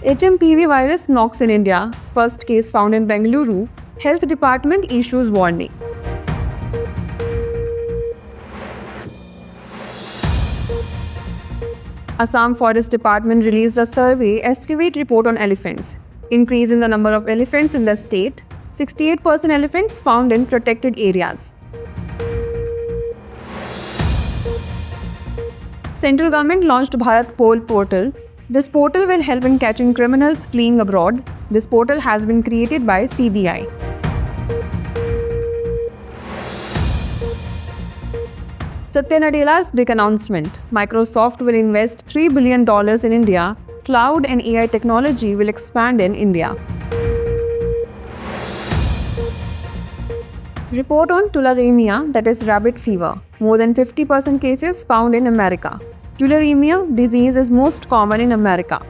HMPV virus knocks in India. First case found in Bengaluru. Health Department issues warning. Assam Forest Department released a survey estimate report on elephants. Increase in the number of elephants in the state. 68% elephants found in protected areas. Central government launched Bharat Pol portal. This portal will help in catching criminals fleeing abroad. This portal has been created by CBI. Satya Nadella's big announcement. Microsoft will invest $3 billion in India. Cloud and AI technology will expand in India. Report on tularemia, that is rabbit fever. More than 50% cases found in America. Tularemia disease is most common in America.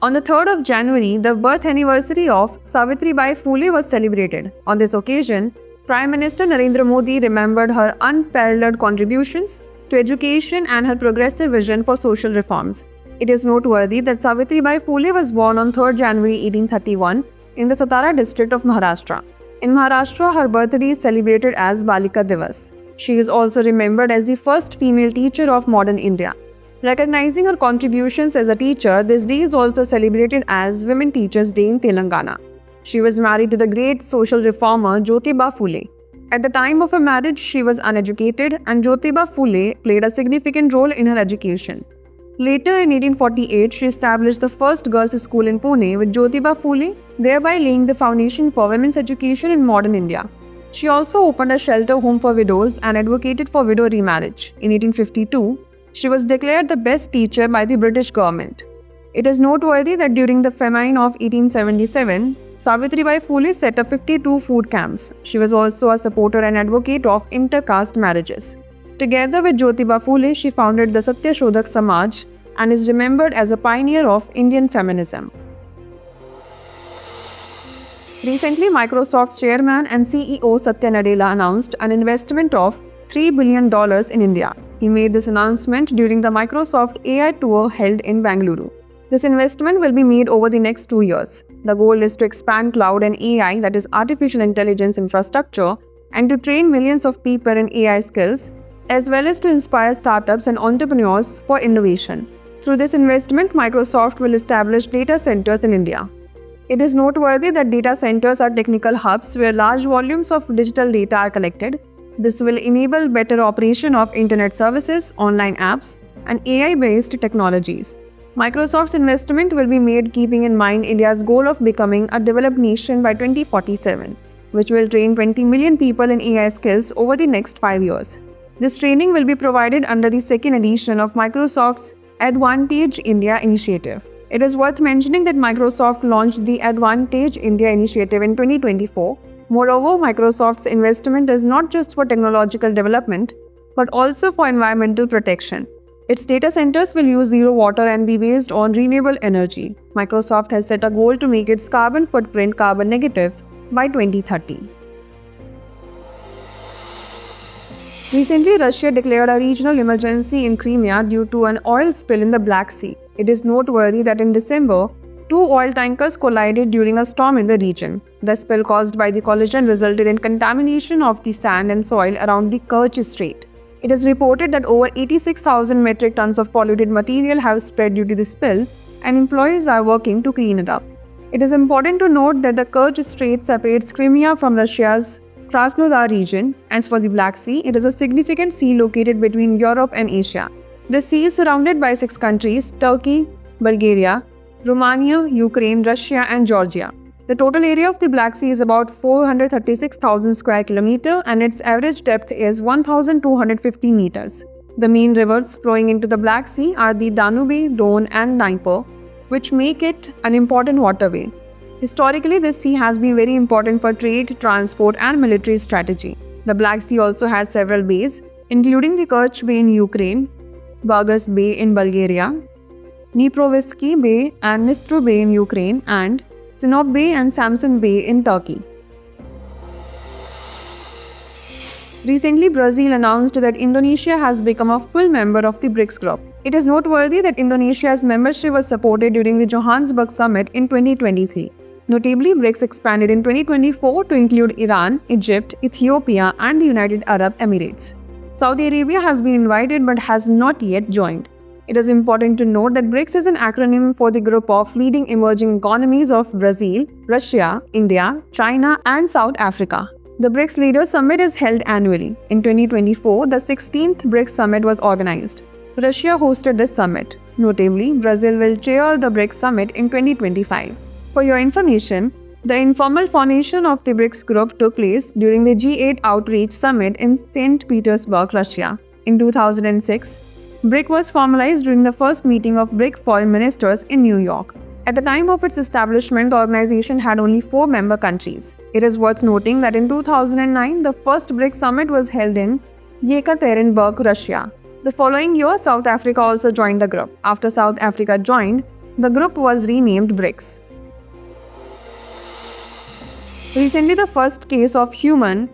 On the 3rd of January, the birth anniversary of Savitribai Phule was celebrated. On this occasion, Prime Minister Narendra Modi remembered her unparalleled contributions to education and her progressive vision for social reforms. It is noteworthy that Savitribai Phule was born on 3rd January 1831 in the Satara district of Maharashtra. In Maharashtra, her birthday is celebrated as Balika Divas. She is also remembered as the first female teacher of modern India. Recognizing her contributions as a teacher, this day is also celebrated as Women Teachers Day in Telangana. She was married to the great social reformer Jyotiba Phule. At the time of her marriage, she was uneducated and Jyotiba Phule played a significant role in her education. Later in 1848, she established the first girls' school in Pune with Jyotiba Phule, thereby laying the foundation for women's education in modern India. She also opened a shelter home for widows and advocated for widow remarriage. In 1852, she was declared the best teacher by the British government. It is noteworthy that during the famine of 1877, Savitribai Phule set up 52 food camps. She was also a supporter and advocate of inter-caste marriages. Together with Jyotiba Phule, she founded the Satya Shodhak Samaj and is remembered as a pioneer of Indian feminism. Recently, Microsoft's chairman and CEO Satya Nadella announced an investment of $3 billion in India. He made this announcement during the Microsoft AI Tour held in Bengaluru. This investment will be made over the next 2 years. The goal is to expand cloud and AI, that is artificial intelligence infrastructure, and to train millions of people in AI skills, as well as to inspire startups and entrepreneurs for innovation. Through this investment, Microsoft will establish data centers in India. It is noteworthy that data centers are technical hubs where large volumes of digital data are collected. This will enable better operation of internet services, online apps, and AI-based technologies. Microsoft's investment will be made keeping in mind India's goal of becoming a developed nation by 2047, which will train 20 million people in AI skills over the next 5 years. This training will be provided under the second edition of Microsoft's Advantage India initiative. It is worth mentioning that Microsoft launched the Advantage India initiative in 2024. Moreover, Microsoft's investment is not just for technological development, but also for environmental protection. Its data centers will use zero water and be based on renewable energy. Microsoft has set a goal to make its carbon footprint carbon negative by 2030. Recently, Russia declared a regional emergency in Crimea due to an oil spill in the Black Sea. It is noteworthy that in December, 2 oil tankers collided during a storm in the region. The spill caused by the collision resulted in contamination of the sand and soil around the Kerch Strait. It is reported that over 86,000 metric tons of polluted material have spread due to the spill, and employees are working to clean it up. It is important to note that the Kerch Strait separates Crimea from Russia's Krasnodar region. As for the Black Sea, it is a significant sea located between Europe and Asia. The sea is surrounded by 6 countries: Turkey, Bulgaria, Romania, Ukraine, Russia, and Georgia. The total area of the Black Sea is about 436,000 square kilometers and its average depth is 1,250 meters. The main rivers flowing into the Black Sea are the Danube, Don, and Dnieper, which make it an important waterway. Historically, this sea has been very important for trade, transport, and military strategy. The Black Sea also has several bays, including the Kerch Bay in Ukraine, Burgas Bay in Bulgaria, Dniprovsky Bay and Dnistro Bay in Ukraine, and Sinop Bay and Samsun Bay in Turkey. Recently, Brazil announced that Indonesia has become a full member of the BRICS group. It is noteworthy that Indonesia's membership was supported during the Johannesburg summit in 2023. Notably, BRICS expanded in 2024 to include Iran, Egypt, Ethiopia, and the United Arab Emirates. Saudi Arabia has been invited but has not yet joined. It is important to note that BRICS is an acronym for the group of leading emerging economies of Brazil, Russia, India, China, and South Africa. The BRICS Leaders Summit is held annually. In 2024, the 16th BRICS Summit was organized. Russia hosted this summit. Notably, Brazil will chair the BRICS Summit in 2025. For your information, the informal formation of the BRICS group took place during the G8 Outreach Summit in St. Petersburg, Russia. In 2006, BRIC was formalized during the first meeting of BRIC foreign ministers in New York. At the time of its establishment, the organization had only 4 member countries. It is worth noting that in 2009, the first BRIC summit was held in Yekaterinburg, Russia. The following year, South Africa also joined the group. After South Africa joined, the group was renamed BRICS. Recently, the first case of human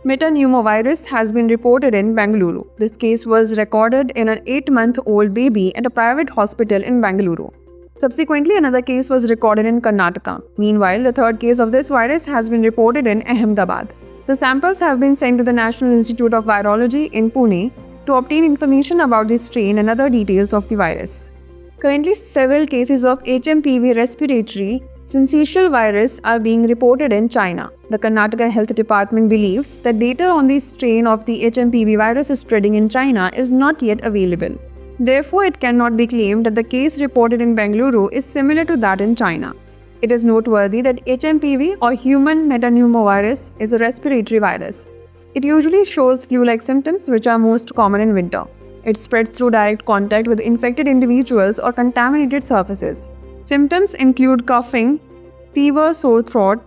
metapneumovirus has been reported in Bengaluru. This case was recorded in an 8-month-old baby at a private hospital in Bengaluru. Subsequently, another case was recorded in Karnataka. Meanwhile, the third case of this virus has been reported in Ahmedabad. The samples have been sent to the National Institute of Virology in Pune to obtain information about the strain and other details of the virus. Currently, several cases of HMPV respiratory syncytial virus are being reported in China. The Karnataka Health Department believes that data on the strain of the HMPV virus spreading in China is not yet available. Therefore, it cannot be claimed that the case reported in Bengaluru is similar to that in China. It is noteworthy that HMPV or human metapneumovirus is a respiratory virus. It usually shows flu-like symptoms which are most common in winter. It spreads through direct contact with infected individuals or contaminated surfaces. Symptoms include coughing, fever, sore throat,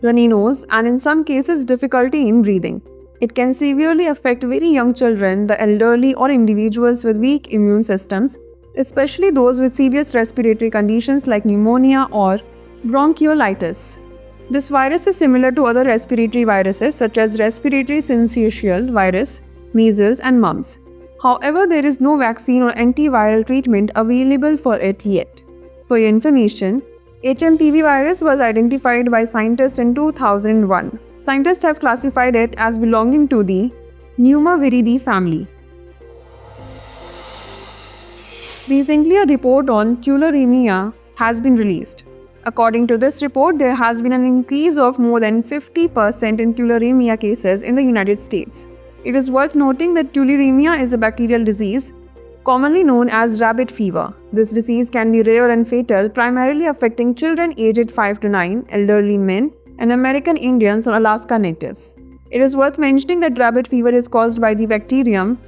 runny nose, and in some cases difficulty in breathing. It can severely affect very young children, the elderly, or individuals with weak immune systems, especially those with serious respiratory conditions like pneumonia or bronchiolitis. This virus is similar to other respiratory viruses such as respiratory syncytial virus, measles, and mumps. However, there is no vaccine or antiviral treatment available for it yet. For your information, HMPV virus was identified by scientists in 2001. Scientists have classified it as belonging to the Pneumaviridae family. Recently, a report on tularemia has been released. According to this report, there has been an increase of more than 50% in tularemia cases in the United States. It is worth noting that tularemia is a bacterial disease commonly known as rabbit fever. This disease can be rare and fatal, primarily affecting children aged 5 to 9, elderly men, and American Indians or Alaska Natives. It is worth mentioning that rabbit fever is caused by the bacterium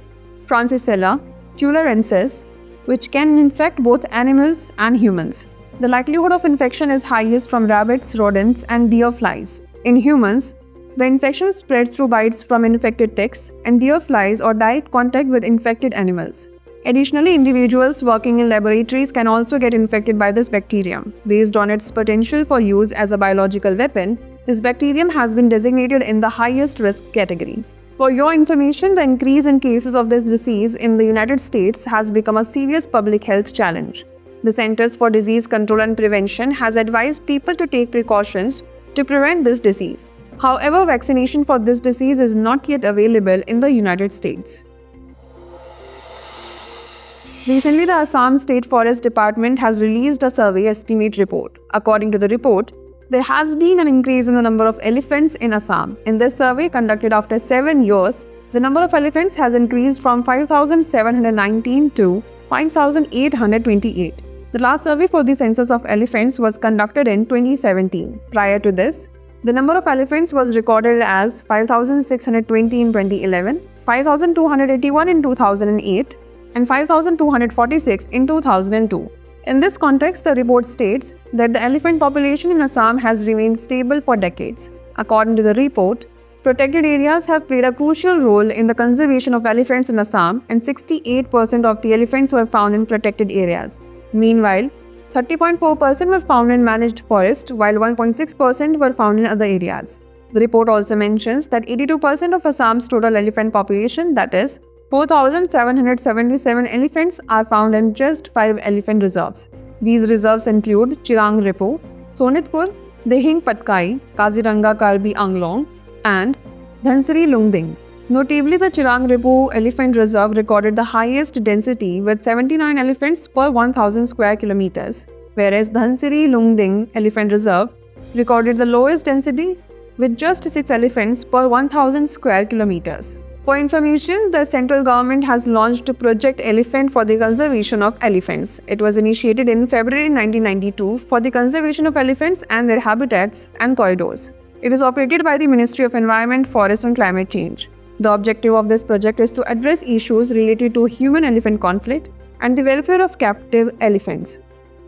Francisella tularensis, which can infect both animals and humans. The likelihood of infection is highest from rabbits, rodents, and deer flies. In humans, the infection spreads through bites from infected ticks and deer flies or direct contact with infected animals. Additionally, individuals working in laboratories can also get infected by this bacterium. Based on its potential for use as a biological weapon, this bacterium has been designated in the highest risk category. For your information, the increase in cases of this disease in the United States has become a serious public health challenge. The Centers for Disease Control and Prevention has advised people to take precautions to prevent this disease. However, vaccination for this disease is not yet available in the United States. Recently, the Assam State Forest Department has released a survey estimate report. According to the report, there has been an increase in the number of elephants in Assam. In this survey conducted after 7 years, the number of elephants has increased from 5,719 to 5,828. The last survey for the census of elephants was conducted in 2017. Prior to this, the number of elephants was recorded as 5,620 in 2011, 5,281 in 2008, and 5,246 in 2002. In this context, the report states that the elephant population in Assam has remained stable for decades. According to the report, protected areas have played a crucial role in the conservation of elephants in Assam, and 68% of the elephants were found in protected areas. Meanwhile, 30.4% were found in managed forest, while 1.6% were found in other areas. The report also mentions that 82% of Assam's total elephant population, that is, 4,777 elephants, are found in just 5 elephant reserves. These reserves include Chirang Ripo, Sonitpur, Dehing Patkai, Kaziranga Karbi Anglong, and Dhansiri Lungding. Notably, the Chirang Ripo Elephant Reserve recorded the highest density with 79 elephants per 1000 square kilometers, whereas Dhansiri Lungding Elephant Reserve recorded the lowest density with just 6 elephants per 1000 square kilometers. For information, the central government has launched Project Elephant for the conservation of elephants. It was initiated in February 1992 for the conservation of elephants and their habitats and corridors. It is operated by the Ministry of Environment, Forest and Climate Change. The objective of this project is to address issues related to human-elephant conflict and the welfare of captive elephants.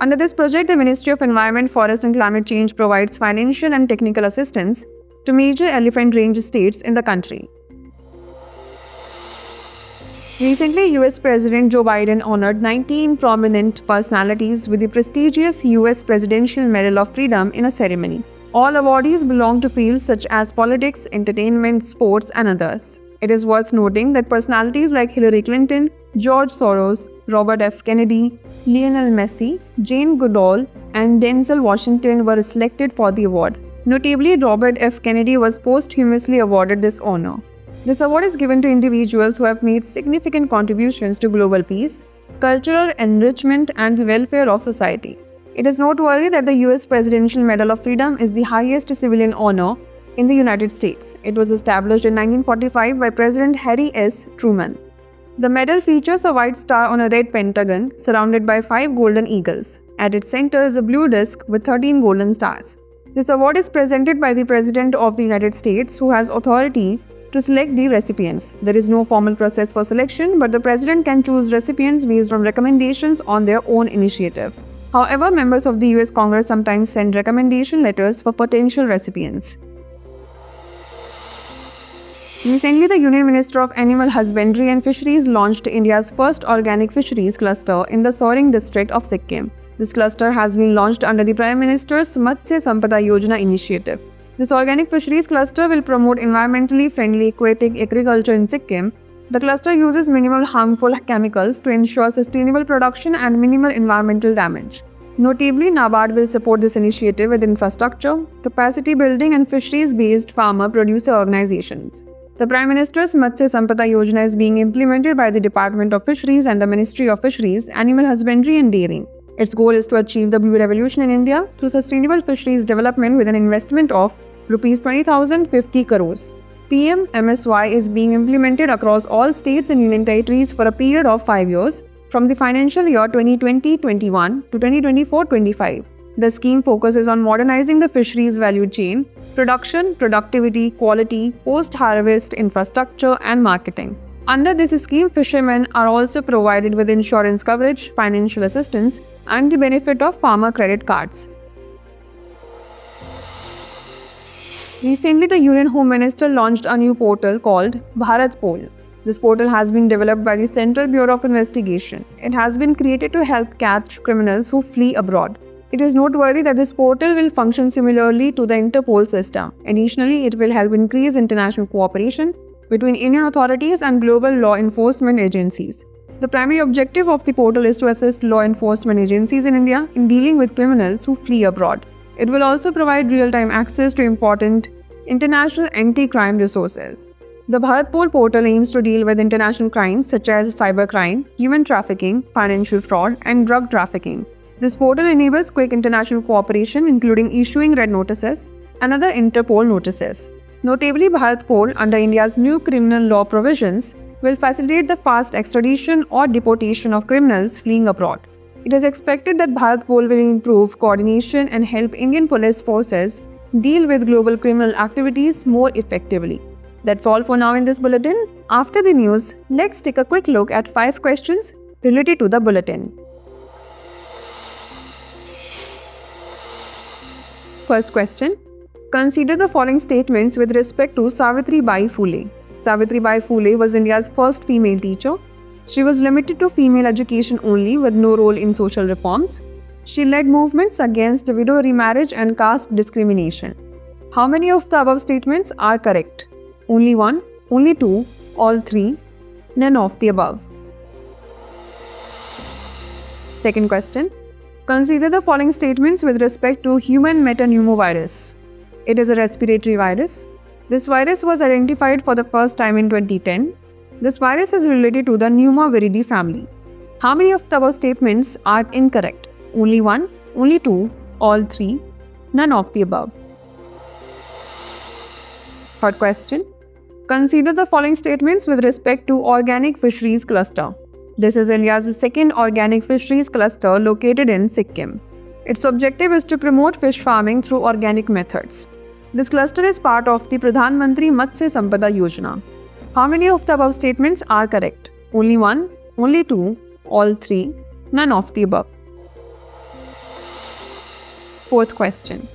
Under this project, the Ministry of Environment, Forest and Climate Change provides financial and technical assistance to major elephant range states in the country. Recently, US President Joe Biden honored 19 prominent personalities with the prestigious US Presidential Medal of Freedom in a ceremony. All awardees belong to fields such as politics, entertainment, sports, and others. It is worth noting that personalities like Hillary Clinton, George Soros, Robert F. Kennedy, Lionel Messi, Jane Goodall, and Denzel Washington were selected for the award. Notably, Robert F. Kennedy was posthumously awarded this honor. This award is given to individuals who have made significant contributions to global peace, cultural enrichment, and the welfare of society. It is noteworthy that the US Presidential Medal of Freedom is the highest civilian honor in the United States. It was established in 1945 by President Harry S. Truman. The medal features a white star on a red pentagon surrounded by 5 golden eagles. At its center is a blue disc with 13 golden stars. This award is presented by the President of the United States, who has authority to select the recipients. There is no formal process for selection, but the President can choose recipients based on recommendations on their own initiative. However, members of the US Congress sometimes send recommendation letters for potential recipients. Recently, the Union Minister of Animal Husbandry and Fisheries launched India's first organic fisheries cluster in the Soaring district of Sikkim. This cluster has been launched under the Prime Minister's Matsya Sampada Yojana initiative. This organic fisheries cluster will promote environmentally friendly aquatic agriculture in Sikkim. The cluster uses minimal harmful chemicals to ensure sustainable production and minimal environmental damage. Notably, NABARD will support this initiative with infrastructure, capacity building, and fisheries-based farmer-producer organizations. The Prime Minister's Matsya Sampada Yojana is being implemented by the Department of Fisheries and the Ministry of Fisheries, Animal Husbandry and Dairying. Its goal is to achieve the Blue Revolution in India through sustainable fisheries development with an investment of Rs 20,050 crores. PM MSY is being implemented across all states and union territories for a period of 5 years, from the financial year 2020-21 to 2024-25. The scheme focuses on modernizing the fisheries value chain, production, productivity, quality, post-harvest infrastructure, and marketing. Under this scheme, fishermen are also provided with insurance coverage, financial assistance, and the benefit of farmer credit cards. Recently, the Union Home Minister launched a new portal called Bharat Pol. This portal has been developed by the Central Bureau of Investigation. It has been created to help catch criminals who flee abroad. It is noteworthy that this portal will function similarly to the Interpol system. Additionally, it will help increase international cooperation between Indian authorities and global law enforcement agencies. The primary objective of the portal is to assist law enforcement agencies in India in dealing with criminals who flee abroad. It will also provide real-time access to important international anti-crime resources. The Bharat Pol portal aims to deal with international crimes such as cybercrime, human trafficking, financial fraud, and drug trafficking. This portal enables quick international cooperation, including issuing red notices and other Interpol notices. Notably, Bharat Pol, under India's new criminal law provisions, will facilitate the fast extradition or deportation of criminals fleeing abroad. It is expected that Bharat Pol will improve coordination and help Indian police forces deal with global criminal activities more effectively. That's all for now in this bulletin. After the news, let's take a quick look at 5 questions related to the bulletin. First question. Consider the following statements with respect to Savitribai Phule. Savitribai Phule was India's first female teacher. She was limited to female education only with no role in social reforms. She led movements against widow remarriage and caste discrimination. How many of the above statements are correct? Only one, only two, all three, none of the above. Second question. Consider the following statements with respect to human metapneumovirus. It is a respiratory virus. This virus was identified for the first time in 2010. This virus is related to the Pneumaviridae family. How many of the above statements are incorrect? Only one, only two, all three, none of the above. Third question. Consider the following statements with respect to organic fisheries cluster. This is India's second organic fisheries cluster located in Sikkim. Its objective is to promote fish farming through organic methods. This cluster is part of the Pradhan Mantri Matsya Sampada Yojana. How many of the above statements are correct? Only one, only two, all three, none of the above. Fourth question.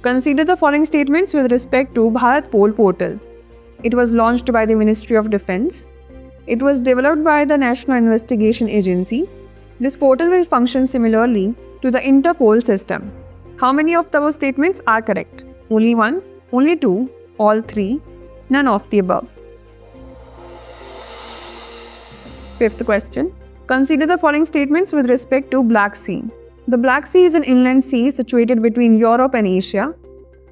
Consider the following statements with respect to Bharat Pol portal. It was launched by the Ministry of Defence. It was developed by the National Investigation Agency. This portal will function similarly to the Interpol system. How many of the above statements are correct? Only one, only two, all three, none of the above. Fifth question. Consider the following statements with respect to Black Sea. The Black Sea is an inland sea situated between Europe and Asia.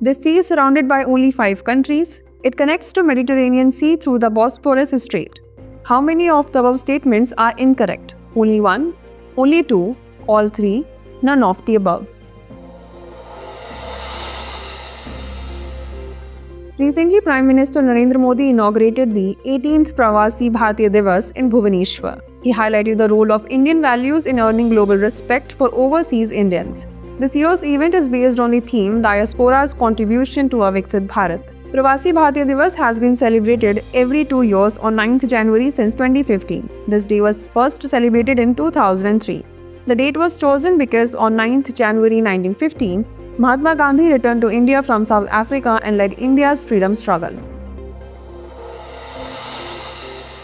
This sea is surrounded by only 5 countries. It connects to Mediterranean Sea through the Bosporus Strait. How many of the above statements are incorrect? Only one, only two, all three, none of the above. Recently, Prime Minister Narendra Modi inaugurated the 18th Pravasi Bharatiya Divas in Bhubaneswar. He highlighted the role of Indian values in earning global respect for overseas Indians. This year's event is based on the theme Diaspora's Contribution to a Viksit Bharat. Pravasi Bharatiya Divas has been celebrated every 2 years on 9th January since 2015. This day was first celebrated in 2003. The date was chosen because on 9th January 1915, Mahatma Gandhi returned to India from South Africa and led India's freedom struggle.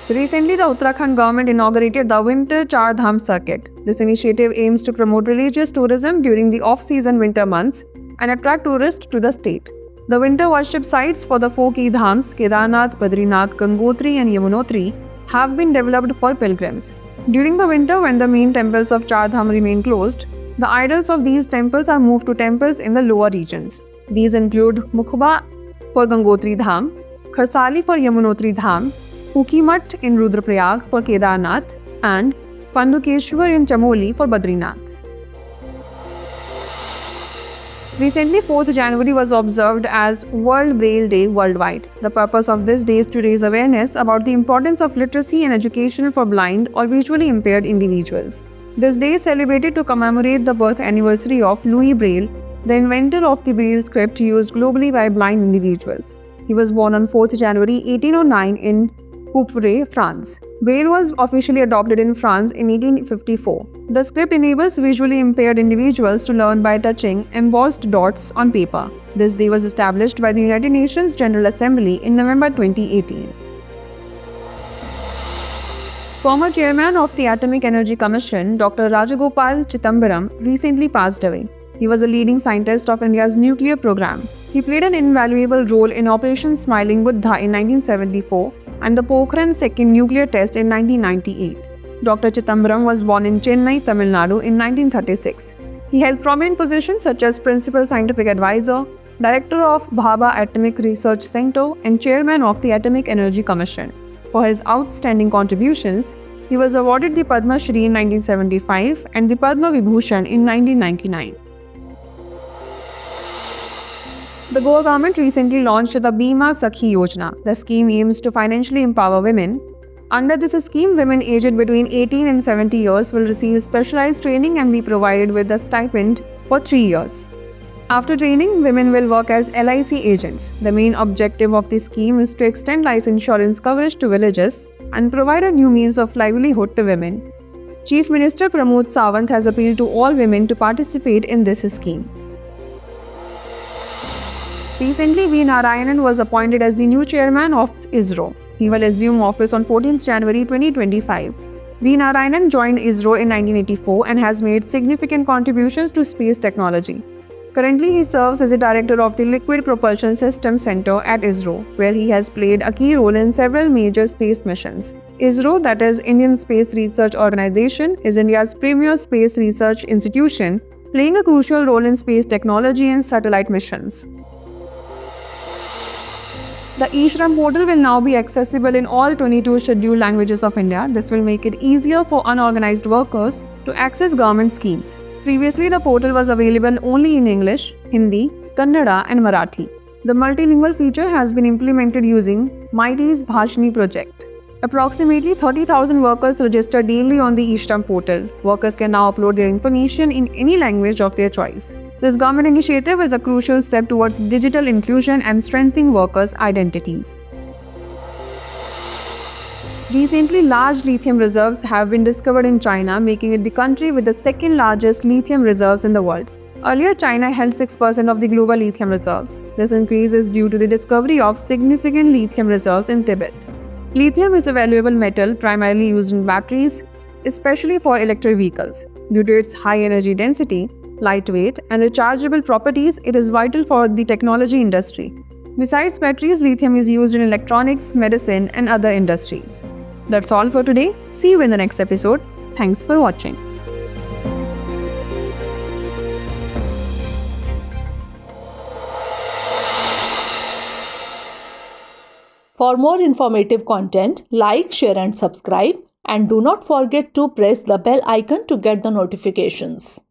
Recently, the Uttarakhand government inaugurated the Winter Char Dham Circuit. This initiative aims to promote religious tourism during the off-season winter months and attract tourists to the state. The winter worship sites for the 4 key dhams, Kedarnath, Badrinath, Gangotri and Yamunotri, have been developed for pilgrims. During the winter, when the main temples of Char Dham remain closed, the idols of these temples are moved to temples in the lower regions. These include Mukhba for Gangotri Dham, Kharsali for Yamunotri Dham, Kukimat in Rudraprayag for Kedarnath, and Pandukeshwar in Chamoli for Badrinath. Recently, 4th January was observed as World Braille Day worldwide. The purpose of this day is to raise awareness about the importance of literacy and education for blind or visually impaired individuals. This day is celebrated to commemorate the birth anniversary of Louis Braille, the inventor of the Braille script used globally by blind individuals. He was born on 4th January 1809 in Coupvray, France. Braille was officially adopted in France in 1854. The script enables visually impaired individuals to learn by touching embossed dots on paper. This day was established by the United Nations General Assembly in November 2018. Former chairman of the Atomic Energy Commission, Dr. Rajagopal Chidambaram, recently passed away. He was a leading scientist of India's nuclear program. He played an invaluable role in Operation Smiling Buddha in 1974 and the Pokhran second nuclear test in 1998. Dr. Chidambaram was born in Chennai, Tamil Nadu in 1936. He held prominent positions such as Principal Scientific Advisor, Director of Bhabha Atomic Research Center, and Chairman of the Atomic Energy Commission. For his outstanding contributions, he was awarded the Padma Shri in 1975 and the Padma Vibhushan in 1999. The Goa government recently launched the Bima Sakhi Yojana. The scheme aims to financially empower women. Under this scheme, women aged between 18 and 70 years will receive specialized training and be provided with a stipend for 3 years. After training, women will work as LIC agents. The main objective of this scheme is to extend life insurance coverage to villages and provide a new means of livelihood to women. Chief Minister Pramod Sawant has appealed to all women to participate in this scheme. Recently, V. Narayanan was appointed as the new chairman of ISRO. He will assume office on 14th January 2025. V. Narayanan joined ISRO in 1984 and has made significant contributions to space technology. Currently, he serves as the director of the Liquid Propulsion Systems Center at ISRO, where he has played a key role in several major space missions. ISRO, that is Indian Space Research Organization, is India's premier space research institution, playing a crucial role in space technology and satellite missions. The eShram portal will now be accessible in all 22 scheduled languages of India. This will make it easier for unorganized workers to access government schemes. Previously, the portal was available only in English, Hindi, Kannada, and Marathi. The multilingual feature has been implemented using MIT's Bhashini project. Approximately 30,000 workers register daily on the eShram portal. Workers can now upload their information in any language of their choice. This government initiative is a crucial step towards digital inclusion and strengthening workers' identities. Recently, large lithium reserves have been discovered in China, making it the country with the second largest lithium reserves in the world. Earlier, China held 6% of the global lithium reserves. This increase is due to the discovery of significant lithium reserves in Tibet. Lithium is a valuable metal primarily used in batteries, especially for electric vehicles. Due to its high energy density, lightweight, and rechargeable properties, it is vital for the technology industry. Besides batteries, lithium is used in electronics, medicine, and other industries. That's all for today. See you in the next episode. Thanks for watching. For more informative content, like, share and subscribe, and do not forget to press the bell icon to get the notifications.